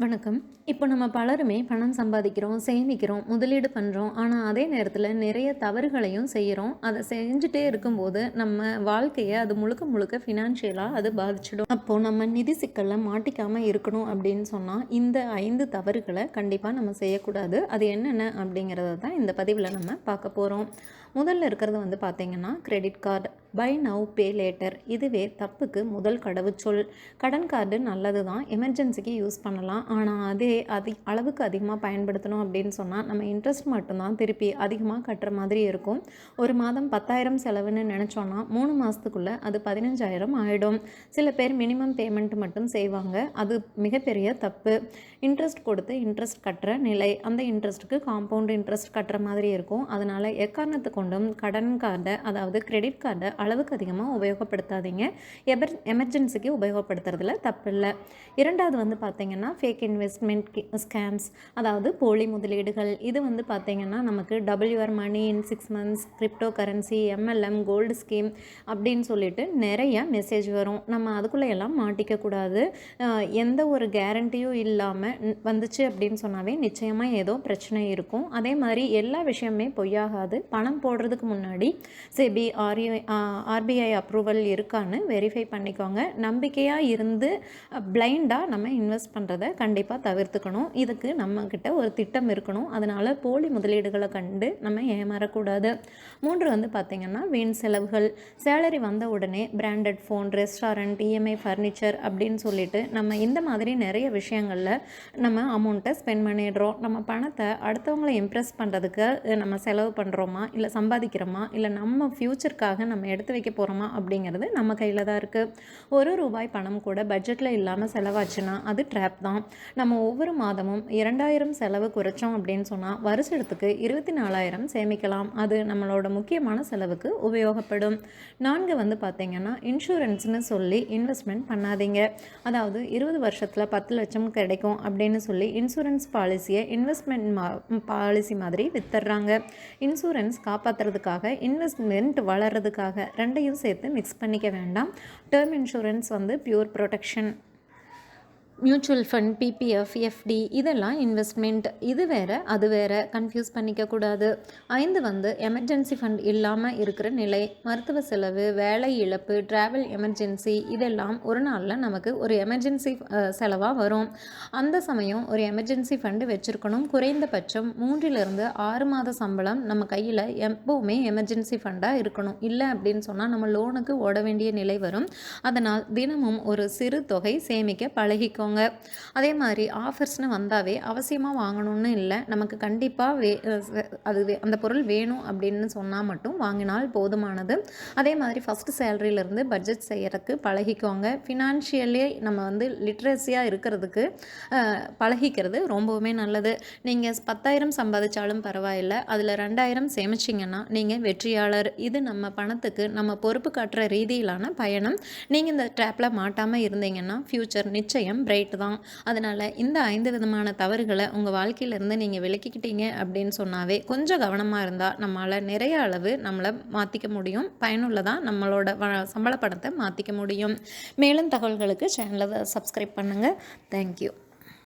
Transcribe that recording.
வணக்கம். இப்போ நம்ம பலருமே பணம் சம்பாதிக்கிறோம், சேமிக்கிறோம், முதலீடு பண்ணுறோம். ஆனால் அதே நேரத்தில் நிறைய தவறுகளையும் செய்கிறோம். அதை செஞ்சுட்டே இருக்கும்போது நம்ம வாழ்க்கையை அது முழுக்க முழுக்க ஃபினான்ஷியலாக அது பாதிச்சிடும். அப்போது நம்ம நிதி சிக்கலில் மாட்டிக்காமல் இருக்கணும் அப்படின்னு சொன்னால் இந்த 5 தவறுகளை கண்டிப்பாக நம்ம செய்யக்கூடாது. அது என்னென்ன அப்படிங்கிறத தான் இந்த பதிவில் நம்ம பார்க்க போகிறோம். முதல்ல இருக்கிறது வந்து பார்த்திங்கன்னா credit card. Buy now pay later. இதுவே தப்புக்கு முதல் கடவுச்சொல். கடன் கார்டு நல்லது தான், எமர்ஜென்சிக்கு யூஸ் பண்ணலாம். ஆனால் அதே அளவுக்கு அதிகமாக பயன்படுத்தணும் அப்படின்னு சொன்னால் நம்ம இன்ட்ரெஸ்ட் மட்டும்தான் திருப்பி அதிகமாக கட்டுற மாதிரி இருக்கும். ஒரு மாதம் 10,000 செலவுன்னு நினச்சோன்னா 3 மாதத்துக்குள்ளே அது 15,000 ஆகிடும். சில பேர் மினிமம் பேமெண்ட் மட்டும் செய்வாங்க. அது மிகப்பெரிய தப்பு. இன்ட்ரெஸ்ட் கொடுத்து இன்ட்ரெஸ்ட் கட்டுற நிலை, அந்த இன்ட்ரெஸ்ட்டுக்கு காம்பவுண்ட் இன்ட்ரெஸ்ட் கட்டுற மாதிரி இருக்கும். அதனால் எக்காரணத்து கொண்டும் கடன் கார்டை, அதாவது கிரெடிட் கார்டை அளவுக்கு அதிகமாக உபயோகப்படுத்தாதீங்க. எமர்ஜென்சிக்கு உபயோகப்படுத்துறதுல தப்பில்லை. இரண்டாவது வந்து பார்த்திங்கன்னா ஃபேக் இன்வெஸ்ட்மெண்ட் ஸ்கேம்ஸ், அதாவது போலி முதலீடுகள். இது வந்து பார்த்திங்கன்னா நமக்கு WR money in 6 months, crypto currency, MLM, gold scheme அப்படின்னு சொல்லிட்டு நிறைய மெசேஜ் வரும். நம்ம அதுக்குள்ளே எல்லாம் மாட்டிக்கக்கூடாது. எந்த ஒரு கேரண்டியும் இல்லாமல் வந்துச்சு அப்படின்னு சொன்னாவே நிச்சயமாக ஏதோ பிரச்சனை இருக்கும். அதே மாதிரி எல்லா விஷயமே பொய்யாகாது. பணம் போடுறதுக்கு முன்னாடி செபி, RBI அப்ரூவல் இருக்கான்னு வெரிஃபை பண்ணிக்கோங்க. நம்பிக்கையாக இருந்து பிளைண்டாக நம்ம இன்வெஸ்ட் பண்ணுறதை கண்டிப்பாக தவிர்த்துக்கணும். இதுக்கு நம்மக்கிட்ட ஒரு திட்டம் இருக்கணும். அதனால் போலி முதலீடுகளை கண்டு நம்ம ஏமாறக்கூடாது. 3 வந்து பார்த்திங்கன்னா வீண் செலவுகள். சேலரி வந்த உடனே branded phone, restaurant, EMI furniture அப்படின்னு சொல்லிட்டு நம்ம இந்த மாதிரி நிறைய விஷயங்களில் நம்ம அமௌண்ட்டை ஸ்பெண்ட் பண்ணிடுறோம். நம்ம பணத்தை அடுத்தவங்களை இம்ப்ரெஸ் பண்ணுறதுக்கு நம்ம செலவு பண்ணுறோமா, இல்லை சம்பாதிக்கிறோமா, இல்லை நம்ம ஃப்யூச்சருக்காக நம்ம எடுத்து வைக்க போகிறோமா அப்படிங்கிறது நம்ம கையில் தான் இருக்குது. ₹1 பணம் கூட பட்ஜெட்டில் இல்லாமல் செலவாச்சுன்னா அது ட்ராப் தான். நம்ம ஒவ்வொரு மாதமும் 2,000 செலவு குறைச்சோம் அப்படின்னு சொன்னால் வருஷத்துக்கு 24,000 சேமிக்கலாம். அது நம்மளோட முக்கியமான செலவுக்கு உபயோகப்படும். 4 வந்து பார்த்திங்கன்னா இன்சூரன்ஸ்னு சொல்லி இன்வெஸ்ட்மெண்ட் பண்ணாதீங்க. அதாவது 20 வருஷத்தில் 10 லட்சம் கிடைக்கும் அப்படின்னு சொல்லி இன்சூரன்ஸ் பாலிசியை இன்வெஸ்ட்மெண்ட் பாலிசி மாதிரி வித்துடுறாங்க. இன்சூரன்ஸ் காப்பாற்றுறதுக்காக, இன்வெஸ்ட்மெண்ட் வளர்கிறதுக்காக ரெண்டையும் சேர்த்து மிக்ஸ் பண்ணிக்க வேண்டாம். டேர்ம் இன்சூரன்ஸ் வந்து pure protection. Mutual fund, PPF, FD இதெல்லாம் இன்வெஸ்ட்மெண்ட். இது வேறு அது வேறு, கன்ஃபியூஸ் பண்ணிக்கக்கூடாது. 5 வந்து எமர்ஜென்சி ஃபண்ட் இல்லாமல் இருக்கிற நிலை. மருத்துவ செலவு, வேலை இழப்பு, ட்ராவல் எமர்ஜென்சி இதெல்லாம் ஒரு நாளில் நமக்கு ஒரு எமர்ஜென்சி செலவாக வரும். அந்த சமயம் ஒரு எமர்ஜென்சி ஃபண்டு வச்சுருக்கணும். குறைந்தபட்சம் 3 to 6 மாத சம்பளம் நம்ம கையில் எப்போவுமே எமர்ஜென்சி ஃபண்டாக இருக்கணும். இல்லை அப்படின்னு சொன்னால் நம்ம லோனுக்கு ஓட வேண்டிய நிலை வரும். அதனால் தினமும் ஒரு சிறு தொகை சேமிக்க பழகிக்கோங்க. அதே மாதிரி ஆஃபர்ஸ்னு வந்தாவே அவசியமாக வாங்கணும்னு இல்லை. நமக்கு கண்டிப்பாக அந்த பொருள் வேணும் அப்படின்னு சொன்னால் மட்டும் வாங்கினால் போதுமானது. அதே மாதிரி ஃபஸ்ட்டு சேலரியிலேருந்து பட்ஜெட் செய்கிறதுக்கு பழகிக்கோங்க. ஃபினான்ஷியலி நம்ம வந்து லிட்ரஸியாக இருக்கிறதுக்கு பழகிக்கிறது ரொம்பவுமே நல்லது. நீங்கள் 10,000 சம்பாதிச்சாலும் பரவாயில்லை, அதில் 2,000 சேமிச்சிங்கன்னா நீங்கள் வெற்றியாளர். இது நம்ம பணத்துக்கு நம்ம பொறுப்பு காட்டுற ரீதியிலான பயணம். நீங்கள் இந்த ட்ராப்பில் மாட்டாமல் இருந்தீங்கன்னா ஃப்யூச்சர் நிச்சயம் பிரைட் தான். அதனால் இந்த 5 விதமான தவறுகளை உங்கள் வாழ்க்கையிலேருந்து நீங்கள் விலக்கிக்கிட்டீங்க அப்படின்னு சொன்னாவே கொஞ்சம் கவனமாக இருந்தால் நம்மளால் நிறைய அளவு நம்மளை மாற்றிக்க முடியும். பயனுள்ளதாக நம்மளோட சம்பள பணத்தை மாற்றிக்க முடியும். மேலும் தகவல்களுக்கு சேனலை சப்ஸ்கிரைப் பண்ணுங்கள். தேங்க்யூ.